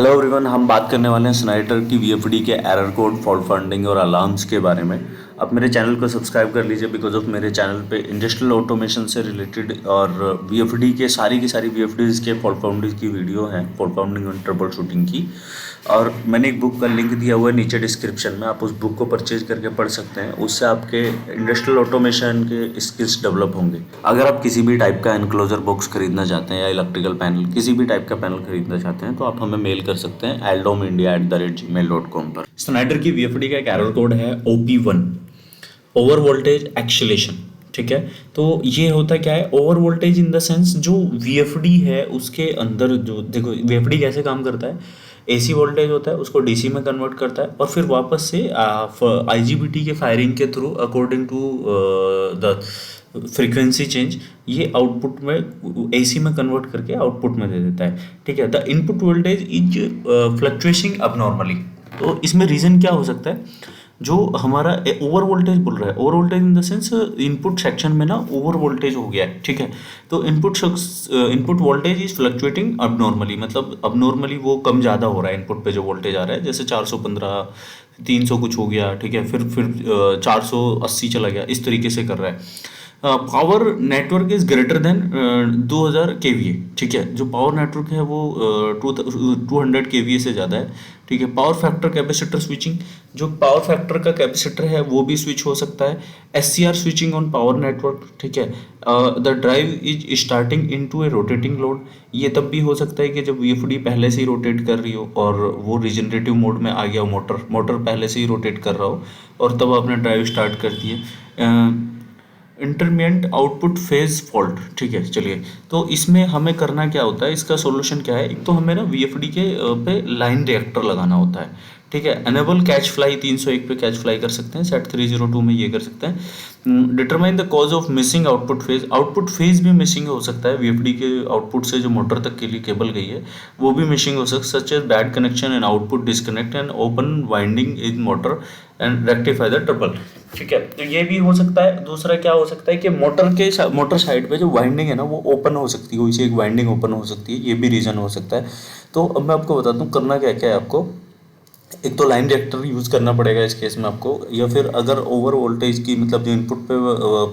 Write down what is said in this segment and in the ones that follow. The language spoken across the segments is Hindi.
हेलो एवरीवन, हम बात करने वाले हैं स्नाइडर की वीएफडी के एरर कोड, फॉल्ट फाइंडिंग और अलार्म्स के बारे में। आप मेरे चैनल को सब्सक्राइब कर लीजिए बिकॉज ऑफ मेरे चैनल पे इंडस्ट्रियल ऑटोमेशन से रिलेटेड और वीएफडी के की सारी वीएफडीज के फॉल्ट फाइंडिंग की वीडियो हैं, फॉल्ट फाइंडिंग और ट्रबल शूटिंग की। और मैंने एक बुक का लिंक दिया हुआ है नीचे डिस्क्रिप्शन में, आप उस बुक को परचेज करके पढ़ सकते हैं। उससे आपके इंडस्ट्रियल ऑटोमेशन के स्किल्स डेवलप होंगे। अगर आप किसी भी टाइप का एनक्लोजर बॉक्स खरीदना चाहते हैं या इलेक्ट्रिकल पैनल, किसी भी टाइप का पैनल खरीदना चाहते हैं तो आप हमें मेल कर सकते हैं aldomindia@gmail.com पर। स्नाइडर की वीएफडी का एक एरर कोड है OP1, ओवर वोल्टेज एक्सीलेशन। ठीक है, तो ये होता क्या है, over voltage in the sense जो वीएफडी है उसके अंदर जो, देखो वीएफडी कैसे काम करता है, एसी वोल्टेज होता है उसको डीसी में कन्वर्ट करता है और फिर वापस से आईजीबीटी के फायरिंग के through according to the frequency change ये आउटपुट में एसी में कन्वर्ट करके आउटपुट में दे देता है। ठीक है, the input voltage is fluctuating abnormally. तो इसमें रीज़न क्या हो सकता है, जो हमारा ओवर वोल्टेज बोल रहा है, over voltage in the sense input section में ना ओवर वोल्टेज हो गया है। ठीक है, तो इनपुट वोल्टेज इज फ्लक्चुएटिंग अबनॉर्मली, मतलब अबनॉर्मली वो कम ज़्यादा हो रहा है इनपुट पे जो वोल्टेज आ रहा है, जैसे 415 300 कुछ हो गया। ठीक है, फिर 480 चला गया, इस तरीके से कर रहा है। Power network is greater than 2000 kVA। ठीक है, जो पावर नेटवर्क है वो 200 kVA से ज़्यादा है। ठीक है, पावर फैक्टर कैपेसिटर स्विचिंग, जो पावर फैक्टर का कैपेसिटर है वो भी स्विच हो सकता है। SCR switching on power network. ठीक है, the drive is starting into A rotating load, ये तब भी हो सकता है कि जब वीएफडी पहले से ही रोटेट कर रही हो और वो रिजनरेटिव मोड में आ गया हो, मोटर पहले से ही रोटेट कर रहा हो और तब आपने ड्राइव स्टार्ट कर दी है। Intermediate output phase fault. ठीक है, चलिए, तो इसमें हमें करना क्या होता है, इसका सॉल्यूशन क्या है। एक तो हमें ना वीएफडी के पे लाइन रिएक्टर लगाना होता है। ठीक है, एनेबल कैच फ्लाई 301 पे कैच फ्लाई कर सकते हैं, सेट 302 में ये कर सकते हैं। Determine the cause of missing output phase भी मिसिंग हो सकता है, वीएफडी के आउटपुट से जो मोटर तक के लिए केबल गई है वो भी मिसिंग हो सकता है, such as bad connection and output disconnect and open winding in motor and rectify the trouble. ठीक है, तो ये भी हो सकता है। दूसरा क्या हो सकता है कि मोटर साइड पे जो वाइंडिंग है ना वो ओपन हो सकती है, कोई सी एक वाइंडिंग ओपन हो सकती है, ये भी रीज़न हो सकता है। तो अब मैं आपको बताता हूँ करना क्या क्या है आपको। एक तो लाइन रिएक्टर यूज़ करना पड़ेगा इस केस में आपको, या फिर अगर ओवर वोल्टेज की मतलब जो इनपुट पे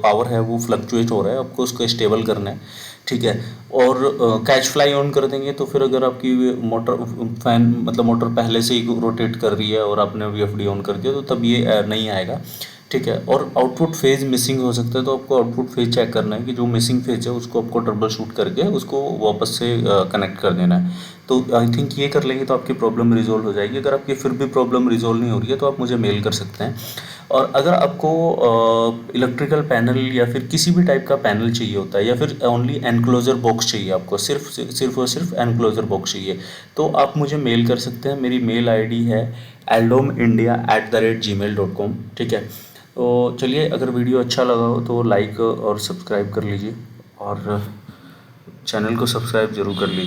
पावर है वो फ्लक्चुएट हो रहा है, आपको उसको स्टेबल करना है। ठीक है, और कैच फ्लाई ऑन कर देंगे तो फिर अगर आपकी मोटर फैन मतलब मोटर पहले से ही रोटेट कर रही है और आपने वीएफडी ऑन कर दिया तो तब ये नहीं आएगा। ठीक है, और आउटपुट फेज मिसिंग हो सकता है, तो आपको आउटपुट फेज चेक करना है कि जो मिसिंग फेज है उसको आपको ट्रबल शूट करके उसको वापस से कनेक्ट कर देना है। तो आई थिंक ये कर लेंगे तो आपकी प्रॉब्लम रिजोल्व हो जाएगी। अगर आपकी फिर भी प्रॉब्लम रिजोल्व नहीं हो रही है तो आप मुझे मेल कर सकते हैं। और अगर आपको इलेक्ट्रिकल पैनल या फिर किसी भी टाइप का पैनल चाहिए होता है या फिर ओनली एनक्लोजर बॉक्स चाहिए, आपको सिर्फ और सिर्फ एनक्लोजर बॉक्स चाहिए, तो आप मुझे मेल कर सकते हैं। मेरी मेल आईडी है aldomindia@gmail.com। ठीक है, तो चलिए, अगर वीडियो अच्छा लगा हो तो लाइक और सब्सक्राइब कर लीजिए और चैनल को सब्सक्राइब जरूर कर लीजिए।